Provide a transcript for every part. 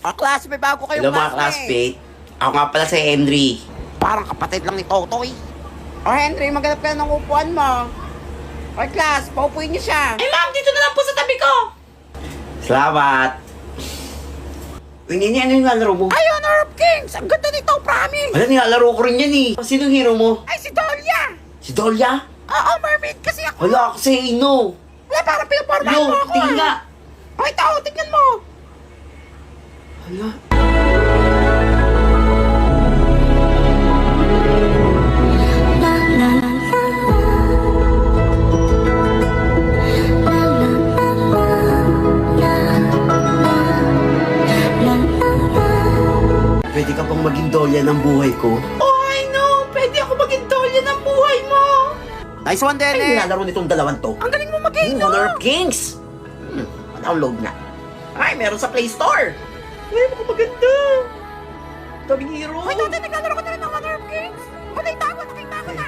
Class, may bago kayong Hello mga classmate. Ako nga pala si Henry. Parang kapatid lang ni Totoy. Henry, maghanap ka ng upuan mo. Class, paupuin niyo siya. Ay ma'am, dito na lang po sa tabi ko. Salamat. Uy, Nini, ano yung nilalaro mo? Ay, Honor of Kings! Ang ganda nito, promise! Wala, nilalaro ko rin yan eh. Sinong hero mo? Ay, si Dolia! Si Dolia? Oo, mermaid kasi ako. Wala kasi Ino. Wala, parang pinapormahan Yo, mo ako. tingin nga. Ay, tao, tingnan mo. Wala. Pwede ka bang maging Dolia ng buhay ko? Oh, I know. Pwede ako maging Dolia ng buhay mo. Nice one, Ay, Dene. nilalaro nitong dalawang to. Ang galing mo mag-game, no? Honor of Kings. Download na. Ay, meron sa Play Store. Ay, mukhang maganda. Daming hero. Hoy, dati naglalaro ko na rin ng Honor of Kings. Nakita ko na.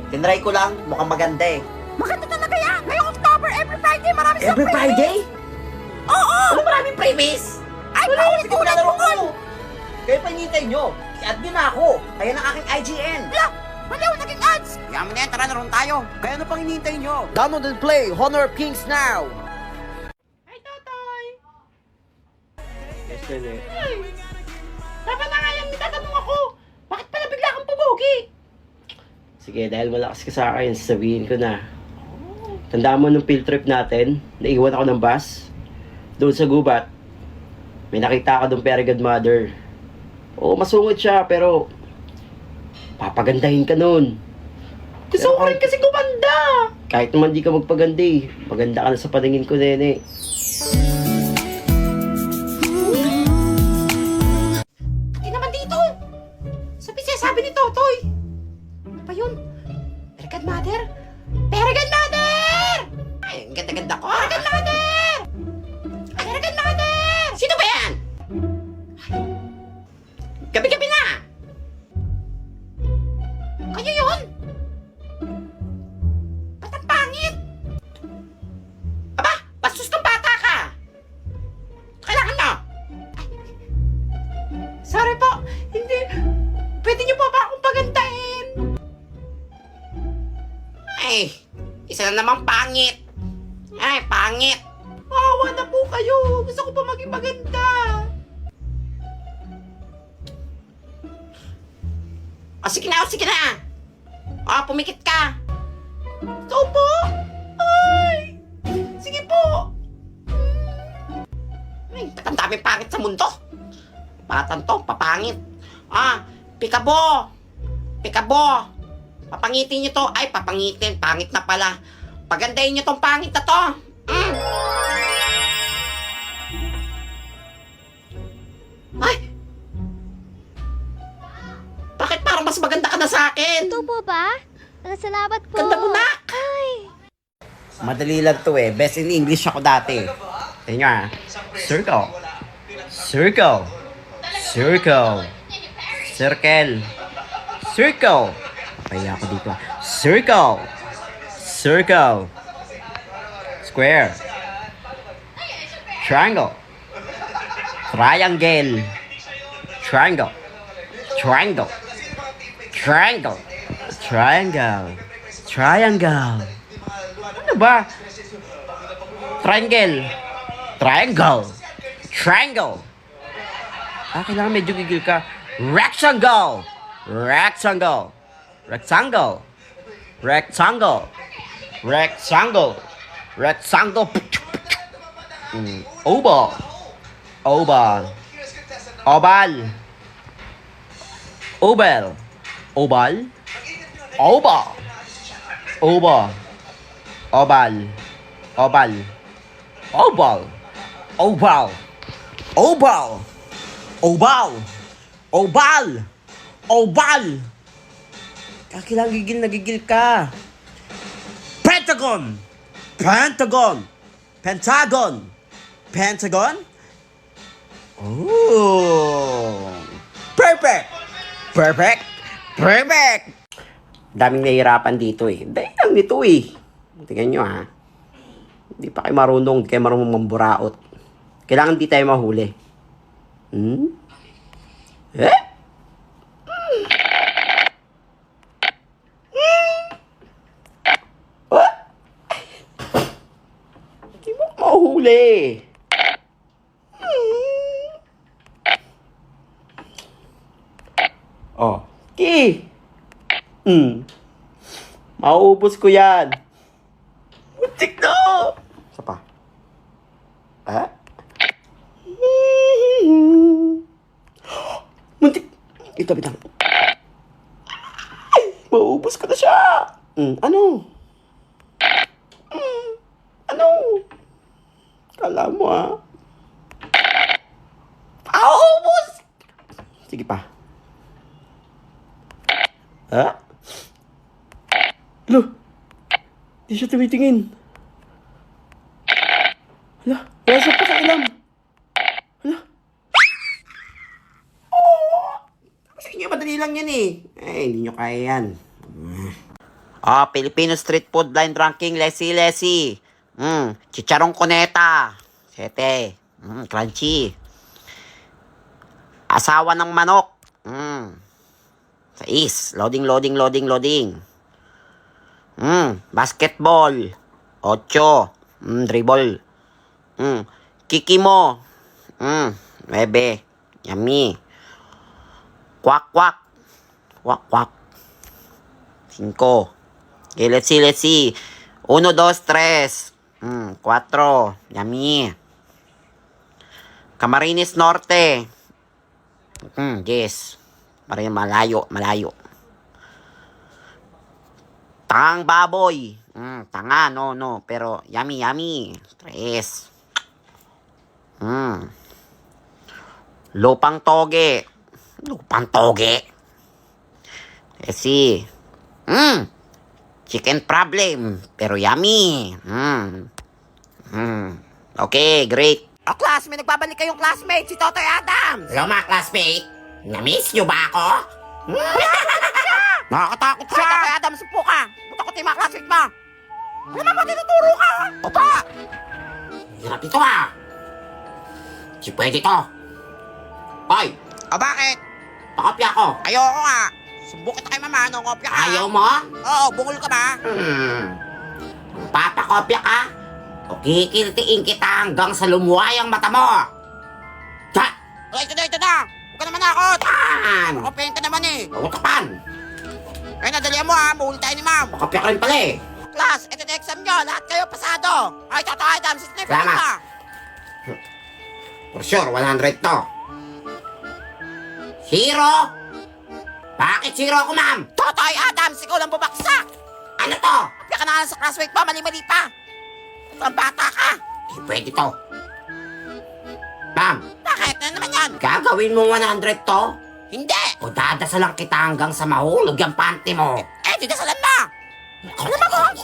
Tinry ko lang. Mukhang maganda eh. Maganda talaga yan. Ngayong October, every Friday, marami siyang Every freebies. Friday? Oo! Ano maraming freebies? Ay, Wala, paulit hindi ko ulit nalaro mo. ko. Kayo pa hinihintay nyo. I-add nyo na ako. Kaya ng aking IGN. Wala! Wala ako naging ads! Kaya mo na yan, tara naroon tayo. Kaya ano pang hinihintay nyo? Download and play Honor of Kings now! Ay, Totoy. Yes, Nene. Ay, dapat na nga yan, may tatanong ako. Bakit pala bigla kang pubugi? Sige, dahil malakas ka sa akin, sabihin ko na. Tandaan mo nung field trip natin, naiwan ako ng bus. Doon sa gubat, may nakita ka doon fairy godmother. Oo, masungit siya, pero papagandahin ka nun. Gusto ko rin kasi gumanda. Kahit naman di ka magpaganda eh, maganda ka na sa paningin ko, Nene. Pati naman dito. Sabi ni Totoy. Ano pa yun? Peregrine Mother? Peregrine Mother! Ay, ang ganda-ganda ko. Peregrine Mother! Peregrine Mother! Sino ba yan? Gabi-gabi na. Kayo yun? Ba't ang pangit? Aba, bastos kang bata ka. Kailangan mo. Sorry po, hindi. Pwede niyo po ba akong pagandahin? Ay, isa na namang pangit. Ay, pangit. Maawa na po kayo. Gusto ko pa maging maganda. O sige na. O, pumikit ka. Ito po? Ay! Sige po. Ay, ba't ang daming pangit sa mundo? Batang to, papangit. Pikabo. Papangitin nyo to. Ay, papangitin. Pangit na pala. Pagandahin nyo tong pangit na to. Ay! Bakit parang mas maganda ka na sa akin? Ito po ba? Salamat po. Ganda mo na. Ay. Madali lang to eh. Best in English ako dati. Tingnan nga. Circle. Circle. Circle. Circle. Circle. Papaya ako dito. Circle. Circle. Square. Triangle. Triangle. Triangle. Triangle. Triangle. Triangle. Triangle. Ano ba? Triangle. Triangle. Triangle. Kailangan medyo gigil ka. Rectangle. Rectangle. Rectangle. Rectangle. Rectangle. Rectangle. Oval. Oval. Oval. Oval. Oval. Oval. Oval. Oval. Oval. Oval. Oval. Oval. Oval. Oval. Oval. Kailangan gigil ka. Pentagon. Pentagon. Pentagon. Pentagon. Oh. Perfect. Perfect. Perfect. Daming nahihirapan dito eh. Dahil lang nito eh. Tingnan nyo ha. Hindi pa kayo marunong, hindi kayo marunong mamburaot. Kailangan di tayo mahuli. Hmm? Eh? What? Di mo mahuhuli. Oh, Ki! Mauubos ko yan. Muntik na! Isa pa. Ah? Muntik. Ito, bitang. Ay, mauubos ko na siya. Ano? Ano? Kala mo, Ubos! Sige pa. Ha? Lo, di siya tumitingin. Hala, wala siya pa kailam. Hala. Sa inyo, madali lang yan eh. Hindi nyo kaya yan. Filipino street food blind ranking, Lesi. Chicharong Cuneta. 7. Crunchy. Asawa ng manok. 6. Loading. Basketball. 8. Dribble. Kikimo. 9. Yummy. Kwak. 5. Okay, let's see. 1, 2, 3. 4. Yummy. Camarines Norte. 10. Parang malayo. Tangang baboy. Tanga, no. Pero yummy. 3. Lupang toge. Let's see. Chicken problem. Pero yummy. Okay, great. Classmate, nagbabalik kayong classmate, si Totoy Adams. Hello mga classmate. Na-miss nyo ba ako? Nakakatakot Hoy, Totoy Adams, upo ka. Punta ko tayo mga classmate mo. Ano ba tinuturo ka? Opa! Hirap ito Si pwede to. Hoy, Bakit? pakopya ko. Ayoko nga. Sumbok kita kay mama, kopya ka. Ayaw mo? Oo, bukol ka ba? Papakopya ka? O kikiltiin kita hanggang sa lumuway ang mata mo. Tsa! Ito na. Huwag ka naman nakot. Tan! Kopyahin ka naman eh. Utapan! Ay, nadalihan mo Mahuli tayo ni ma'am. Pakopya ka rin pala eh. Class, ito na exam nyo. Lahat kayo pasado. Ay, Totoy Adams, sniff Salamat. ka. For sure, 100 to. 0? Bakit 0 ako, ma'am? Totoy Adams, ikaw lang bubaksak. Ano to? Kopya ka na lang sa classmate mo, mali-mali pa. Ito ang bata ka. Pwede to. Ma'am, Bakit? Ano naman yan? gagawin mo 100 to? Hindi. O dadasalan kita hanggang sa mahulog yung panty mo? Didasalan mo. Ano naman ko? Ano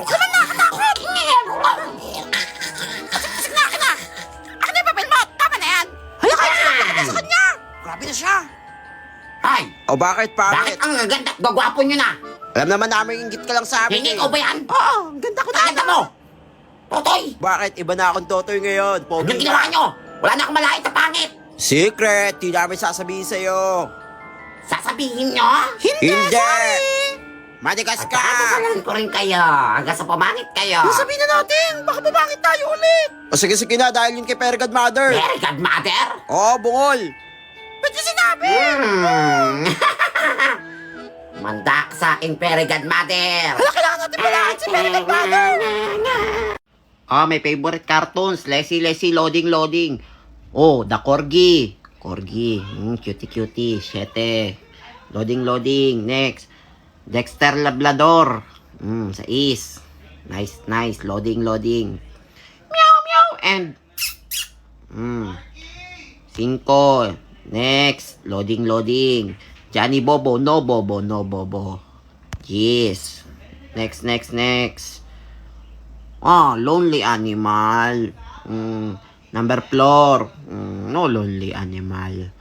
naman nakakatakot? Kasig na akin na. Akin na yung papel mo. Tama na yan. Ay, kaya sa kanya. Grabe na siya. Ay, Bakit bakit ang gaganda at gagwapo nyo na? Alam naman namin inggit ka lang sa amin Hindi ko ba yan? Oo, ang ganda ko Ang ganda mo! Totoy! Bakit? Iba na akong Totoy ngayon. Anong ginawa nyo? Wala na akong malait na pangit! Secret! Di namin sasabihin sa'yo. Sasabihin nyo? Hindi! Madigas At ka! kakasalan ko rin kayo hanggang sa pamangit kayo. Sabihin na natin! Baka babangit tayo ulit! O sige na, dahil yun kay Fairy Godmother. Very good, mother! Oo, bungol! Ba't niya sinabi? Mandak sa aking very good, mother! Kailangan natin palahan si Fairy Godmother! May favorite cartoons. Lesi, loading. Oh, The Corgi. Cutie. 7. Loading. Next. Dexter Labrador. 6. Nice. Loading. Meow. And 5. Next. Loading. Johnny Bobo. No Bobo. Yes. Next. Lonely Animal. Number floor. No lonely animal.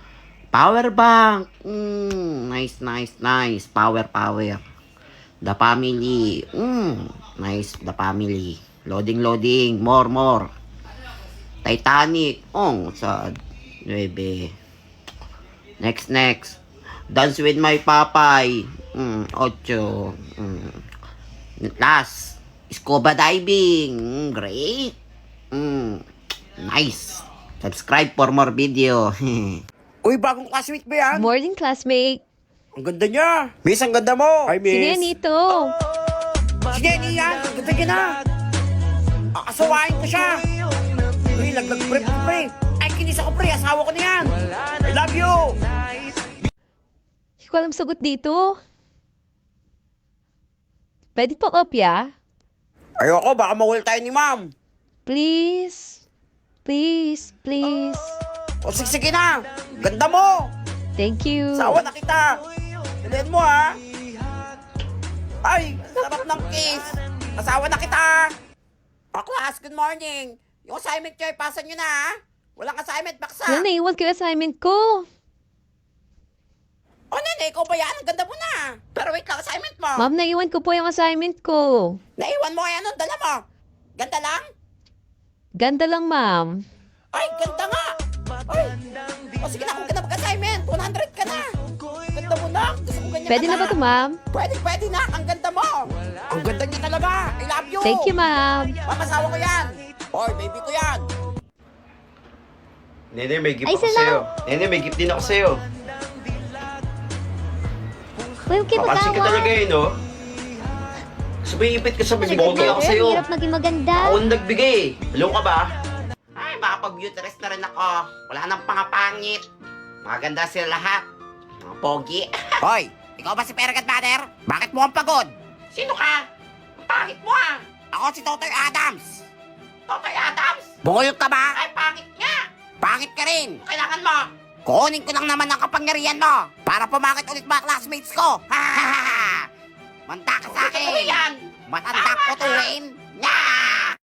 Power bank. Nice. Power. The family. Nice. The family. Loading. More. Titanic. Sad. 9. Next. Dance with my papay. 8. Last, scuba diving. Great. Nice. Subscribe for more video. Uy, bagong classmate ba yan? Morning, classmate. Ang ganda niya. Miss, ang ganda mo. Hi, Miss. Sige, Nito. Sige, Nian. Ang ganda niya na. Akasawain ko siya. Uy, laglag pre. Ay, kinis ako pre. Asawa ko na yan. I love you. Hindi ko alam sagot dito. Pwede pa kopya? Ayoko, baka mawal tayo ni ma'am. Please. Please. O, sige na. Ganda mo. Thank you. Asawa na kita. Bilhin mo, ha? Ay, sarap ng kiss. Asawa na kita. Class, good morning. Yung assignment nyo, ipasa nyo na, ha? Walang assignment, baksa. Wala, naiwan ko yung assignment ko. O, nene, ikaw ba yan? Ang ganda mo na. Pero wait lang, assignment mo. Ma'am, naiwan ko po yung assignment ko. Naiwan mo kaya nun, dala mo. Ganda lang? Ganda lang, ma'am. Ay, ganda nga. Ay. O, sige na, kung ganda mag-assignment, 100 ka na. Ganda mo na. Gusto ko ganyan Pwede ka na ba ito, ma'am? Pwede na. Ang ganda mo. Ang ganda niya talaga. I love you. Thank you, ma'am. Mamasawa ko yan. Oy, baby ko yan. Nene, may gift Ay, ako salamat. sa'yo. Nene, may gift din ako sa'yo. Huwag kayo Papansin ka talaga magtawa. eh, no? Sumipit ka sa bibogay ako sa'yo. Hirap maging maganda. Ako ang nagbigay eh. Alam ka ba? Ay, makapag-beauty rest na rin ako. Wala nang pangapangit. Maganda sila lahat. Mga pogi. Hoy, ikaw ba si Peregat Mother? Bakit mo ang pagod? Sino ka? Ang pangit mo ah. Ako si Totoy Adams. Totoy Adams. Bunguyog ka ba? Ay, pangit nga. Pangit ka rin. Kailangan mo. Kunin ko lang naman ang kapangyarihan mo para pumakit ulit mga classmates ko. Ha ha ha! Manta ka sa Ano akin. yan? Matanda ko tuwin. Nya!